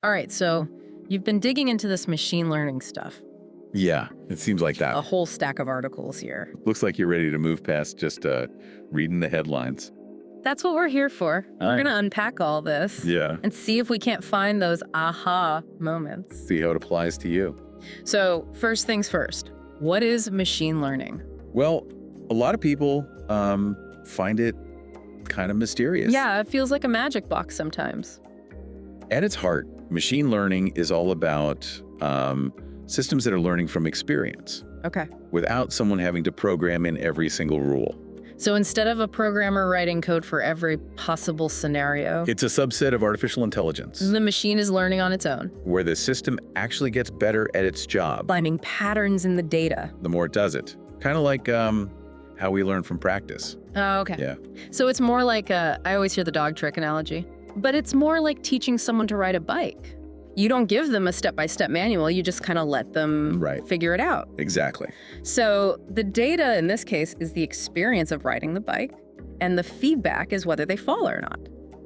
All right, so you've been digging into this machine learning stuff. Yeah, it seems like that. A whole stack of articles here. Looks like you're ready to move past just reading the headlines. That's what we're here for. All We're right. going to unpack all this. Yeah. And see if we can't find those aha moments. See how it applies to you. So first things first, what is machine learning? Well, a lot of people find it kind of mysterious. Yeah, it feels like a magic box sometimes. At its heart, machine learning is all about systems that are learning from experience Okay. without someone having to program in every single rule. So instead of a programmer writing code for every possible scenario, It's a subset of artificial intelligence the machine is learning on its own, where the system actually gets better at its job finding patterns in the data. the more it does it. Kind of like how we learn from practice. Oh, okay. Yeah. So it's more like I always hear the dog trick analogy, but it's more like teaching someone to ride a bike. You don't give them a step-by-step manual, you just kind of let them figure it out. Exactly. So the data in this case is the experience of riding the bike, and the feedback is whether they fall or not.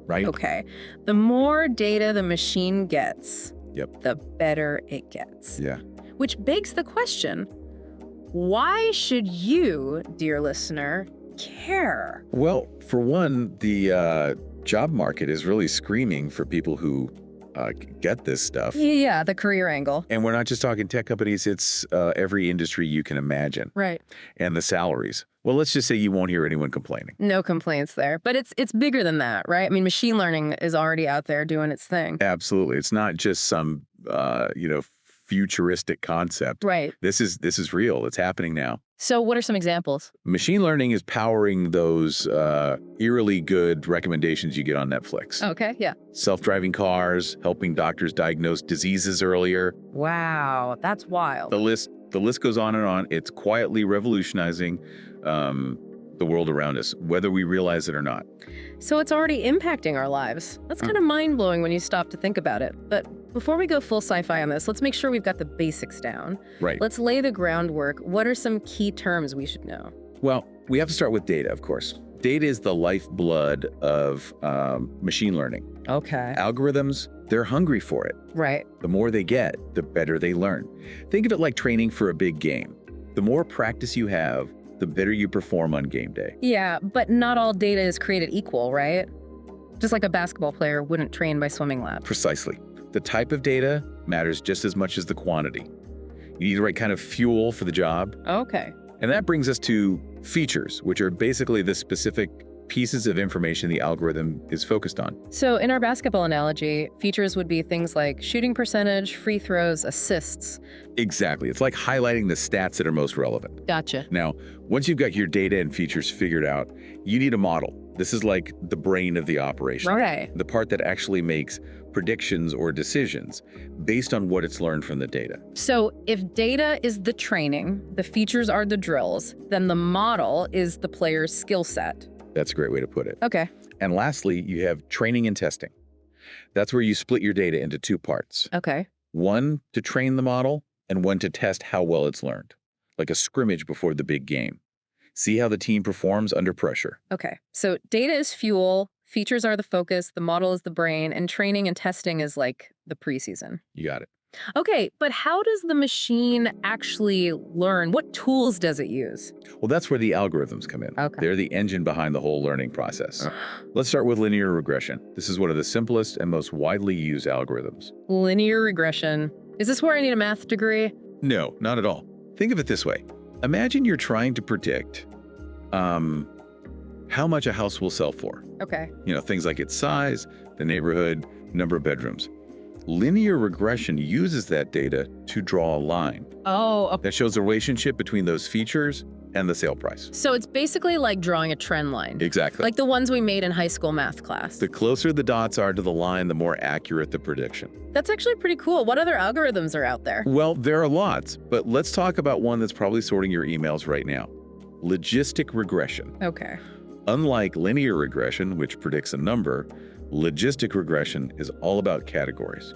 Right? Okay. The more data the machine gets, Yep. the better it gets. Yeah. Which begs the question, why should you, dear listener, care? Well, for one, the job market is really screaming for people who get this stuff. Yeah, the career angle. And we're not just talking tech companies, it's every industry you can imagine. Right. And the salaries. Well, let's just say you won't hear anyone complaining. No complaints there. But it's bigger than that, right? I mean, machine learning is already out there doing its thing. Absolutely. It's not just some, futuristic concept. Right. This is real. It's happening now. So what are some examples? Machine learning is powering those eerily good recommendations you get on Netflix. Okay, yeah. Self-driving cars, helping doctors diagnose diseases earlier. Wow, that's wild. The list goes on and on. It's quietly revolutionizing the world around us, whether we realize it or not. So it's already impacting our lives. That's kind of mind-blowing when you stop to think about it. But before we go full sci-fi on this, let's make sure we've got the basics down. Right. Let's lay the groundwork. What are some key terms we should know? Well, we have to start with data, of course. Data is the lifeblood of machine learning. Okay. Algorithms, they're hungry for it. Right. The more they get, the better they learn. Think of it like training for a big game. The more practice you have, the better you perform on game day. Yeah, but not all data is created equal, right? Just like a basketball player wouldn't train by swimming laps. Precisely. The type of data matters just as much as the quantity. You need the right kind of fuel for the job. Okay. And that brings us to features, which are basically the specific pieces of information the algorithm is focused on. So in our basketball analogy, features would be things like shooting percentage, free throws, assists. Exactly. It's like highlighting the stats that are most relevant. Gotcha. Now, once you've got your data and features figured out, you need a model. This is like the brain of the operation. Okay. The part that actually makes predictions or decisions based on what it's learned from the data. So if data is the training, the features are the drills, then the model is the player's skill set. That's a great way to put it. Okay. And lastly, you have training and testing. That's where you split your data into two parts. Okay. One to train the model and one to test how well it's learned, like a scrimmage before the big game. See how the team performs under pressure. Okay. So data is fuel, features are the focus, the model is the brain, and training and testing is like the preseason. You got it. Okay, but how does the machine actually learn? What tools does it use? Well, that's where the algorithms come in. Okay. They're the engine behind the whole learning process. Let's start with linear regression. This is one of the simplest and most widely used algorithms. Linear regression. Is this where I need a math degree? No, not at all. Think of it this way. Imagine you're trying to predict how much a house will sell for. Okay. Things like its size, the neighborhood, number of bedrooms. Linear regression uses that data to draw a line Oh, okay. that shows the relationship between those features and the sale price. So it's basically like drawing a trend line. Exactly. Like the ones we made in high school math class. The closer the dots are to the line, the more accurate the prediction. That's actually pretty cool. What other algorithms are out there? Well, there are lots, but let's talk about one that's probably sorting your emails right now. Logistic regression. Okay. Unlike linear regression, which predicts a number, logistic regression is all about categories.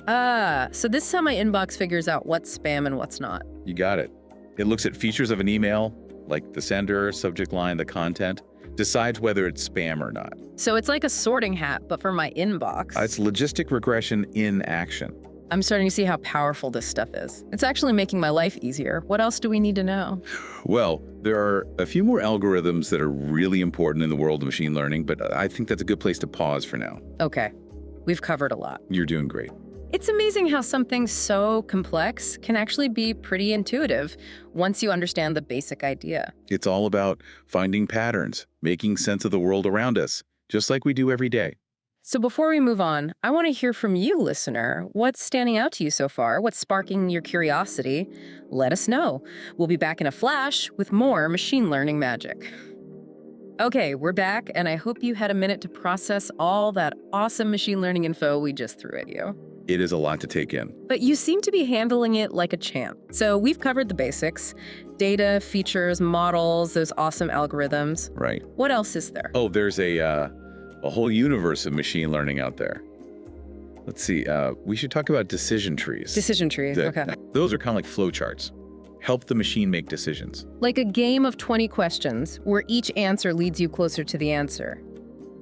So this is how my inbox figures out what's spam and what's not. You got it. It looks at features of an email, like the sender, subject line, the content, decides whether it's spam or not. So it's like a sorting hat, but for my inbox. It's logistic regression in action. I'm starting to see how powerful this stuff is. It's actually making my life easier. What else do we need to know? Well, there are a few more algorithms that are really important in the world of machine learning, but I think that's a good place to pause for now. Okay, we've covered a lot. You're doing great. It's amazing how something so complex can actually be pretty intuitive once you understand the basic idea. It's all about finding patterns, making sense of the world around us, just like we do every day. So before we move on, I want to hear from you, listener. What's standing out to you so far? What's sparking your curiosity? Let us know. We'll be back in a flash with more machine learning magic. Okay, we're back, and I hope you had a minute to process all that awesome machine learning info we just threw at you. It is a lot to take in. But you seem to be handling it like a champ. So we've covered the basics: data, features, models, those awesome algorithms. Right. What else is there? Oh, there's a whole universe of machine learning out there. Let's see, we should talk about decision trees. Decision trees, okay. Those are kind of like flowcharts. Help the machine make decisions. Like a game of 20 questions where each answer leads you closer to the answer.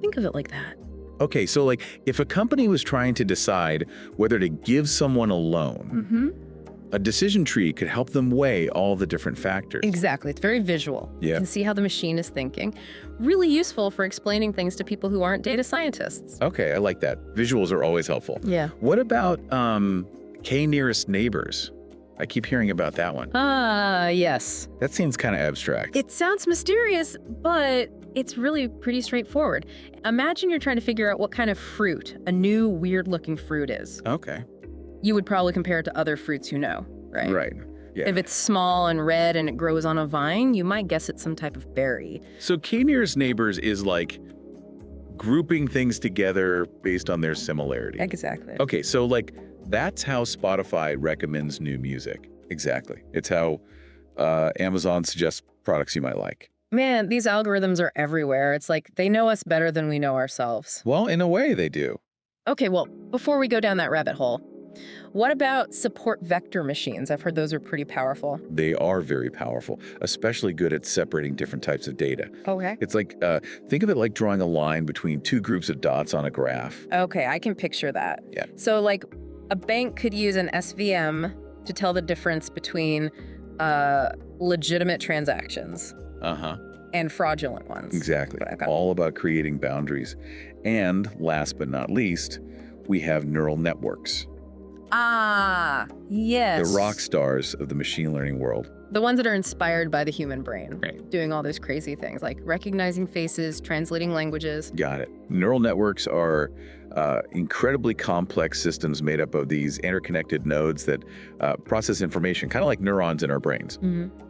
Think of it like that. Okay, so like if a company was trying to decide whether to give someone a loan, a decision tree could help them weigh all the different factors. Exactly. It's very visual. Yeah. You can see how the machine is thinking. Really useful for explaining things to people who aren't data scientists. Okay, I like that. Visuals are always helpful. Yeah. What about k-nearest neighbors? I keep hearing about that one. Yes. That seems kind of abstract. It sounds mysterious, but it's really pretty straightforward. Imagine you're trying to figure out what kind of fruit a new weird-looking fruit is. Okay. You would probably compare it to other fruits you know, right? Right. Yeah. If it's small and red and it grows on a vine, you might guess it's some type of berry. So k-nearest neighbors is like grouping things together based on their similarity. Exactly. Okay, so like that's how Spotify recommends new music. Exactly. It's how Amazon suggests products you might like. Man, these algorithms are everywhere. It's like they know us better than we know ourselves. Well, in a way they do. Okay, well, before we go down that rabbit hole, what about support vector machines? I've heard those are pretty powerful. They are very powerful, especially good at separating different types of data. Okay. It's like, think of it like drawing a line between two groups of dots on a graph. Okay, I can picture that. Yeah. So like a bank could use an SVM to tell the difference between legitimate transactions and fraudulent ones. Exactly. Okay. All about creating boundaries. And last but not least, we have neural networks. Yes. The rock stars of the machine learning world. The ones that are inspired by the human brain. Right. Doing all those crazy things like recognizing faces, translating languages. Got it. Neural networks are incredibly complex systems made up of these interconnected nodes that process information, kind of like neurons in our brains.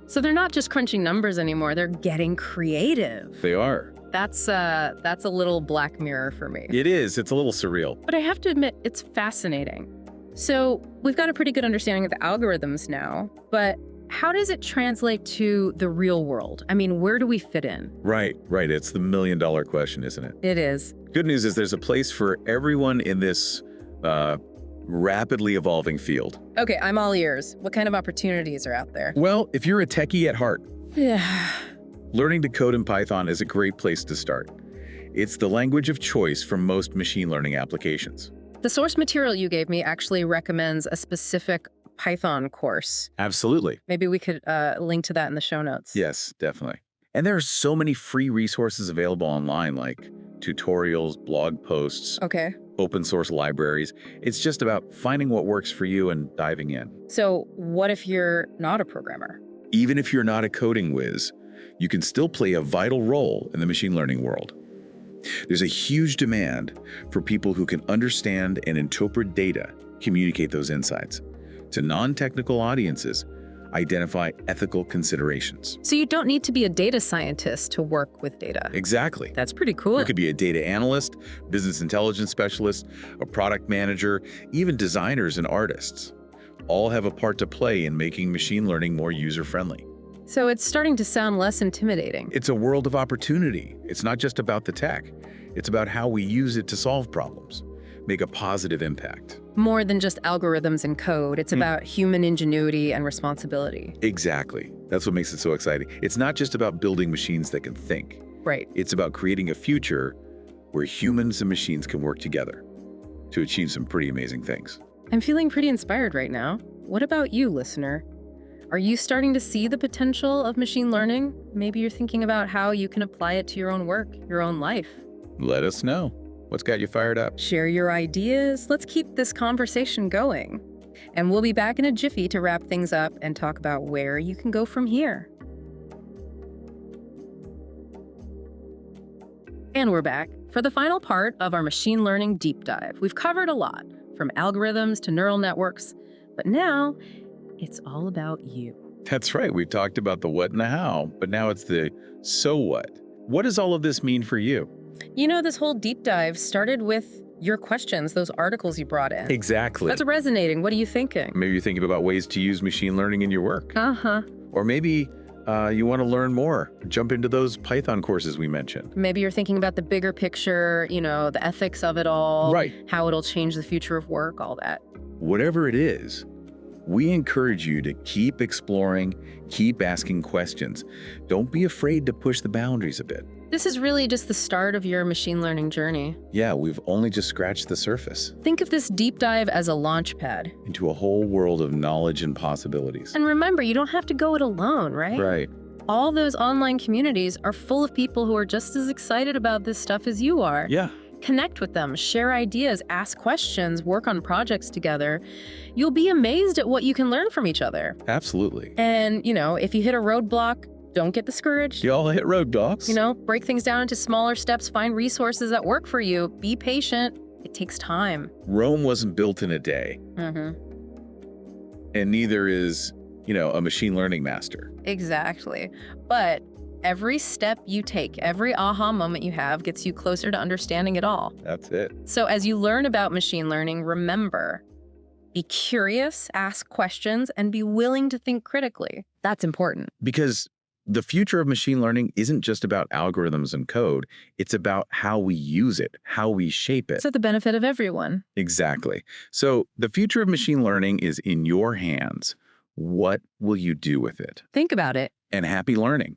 So they're not just crunching numbers anymore, they're getting creative. They are. That's a little Black Mirror for me. It is. It's a little surreal. But I have to admit, it's fascinating. So we've got a pretty good understanding of the algorithms now, but how does it translate to the real world? I mean, where do we fit in? Right. It's the million-dollar question, isn't it? It is. Good news is there's a place for everyone in this rapidly evolving field. Okay, I'm all ears. What kind of opportunities are out there? Well, if you're a techie at heart, Yeah. learning to code in Python is a great place to start. It's the language of choice for most machine learning applications. The source material you gave me actually recommends a specific Python course. Absolutely. Maybe we could link to that in the show notes. Yes, definitely. And there are so many free resources available online, like tutorials, blog posts, Okay. open source libraries. It's just about finding what works for you and diving in. So what if you're not a programmer? Even if you're not a coding whiz, you can still play a vital role in the machine learning world. There's a huge demand for people who can understand and interpret data, communicate those insights to non-technical audiences, identify ethical considerations. So you don't need to be a data scientist to work with data. Exactly. That's pretty cool. You could be a data analyst, business intelligence specialist, a product manager, even designers and artists. All have a part to play in making machine learning more user-friendly. So it's starting to sound less intimidating. It's a world of opportunity. It's not just about the tech. It's about how we use it to solve problems, make a positive impact. More than just algorithms and code. It's about human ingenuity and responsibility. Exactly. That's what makes it so exciting. It's not just about building machines that can think. Right. It's about creating a future where humans and machines can work together to achieve some pretty amazing things. I'm feeling pretty inspired right now. What about you, listener? Are you starting to see the potential of machine learning? Maybe you're thinking about how you can apply it to your own work, your own life. Let us know. What's got you fired up? Share your ideas. Let's keep this conversation going. And we'll be back in a jiffy to wrap things up and talk about where you can go from here. And we're back for the final part of our machine learning deep dive. We've covered a lot, from algorithms to neural networks, but now it's all about you. That's right. We've talked about the what and the how, but now it's the so what. What does all of this mean for you? You know, this whole deep dive started with your questions, those articles you brought in. Exactly. That's resonating. What are you thinking? Maybe you're thinking about ways to use machine learning in your work. Uh-huh. Or maybe you want to learn more. Jump into those Python courses we mentioned. Maybe you're thinking about the bigger picture, the ethics of it all. Right. How it'll change the future of work, all that. Whatever it is, we encourage you to keep exploring, keep asking questions. Don't be afraid to push the boundaries a bit. This is really just the start of your machine learning journey. Yeah, we've only just scratched the surface. Think of this deep dive as a launch pad. Into a whole world of knowledge and possibilities. And remember, you don't have to go it alone, right? Right. All those online communities are full of people who are just as excited about this stuff as you are. Yeah. Connect with them, share ideas, ask questions, work on projects together. You'll be amazed at what you can learn from each other. Absolutely. And, if you hit a roadblock, don't get discouraged. You all hit roadblocks. Break things down into smaller steps, find resources that work for you. Be patient. It takes time. Rome wasn't built in a day. Mm-hmm. And neither is, a machine learning master. Exactly. But every step you take, every aha moment you have gets you closer to understanding it all. That's it. So as you learn about machine learning, remember, be curious, ask questions, and be willing to think critically. That's important. Because the future of machine learning isn't just about algorithms and code. It's about how we use it, how we shape it. It's at the benefit of everyone. Exactly. So the future of machine learning is in your hands. What will you do with it? Think about it. And happy learning.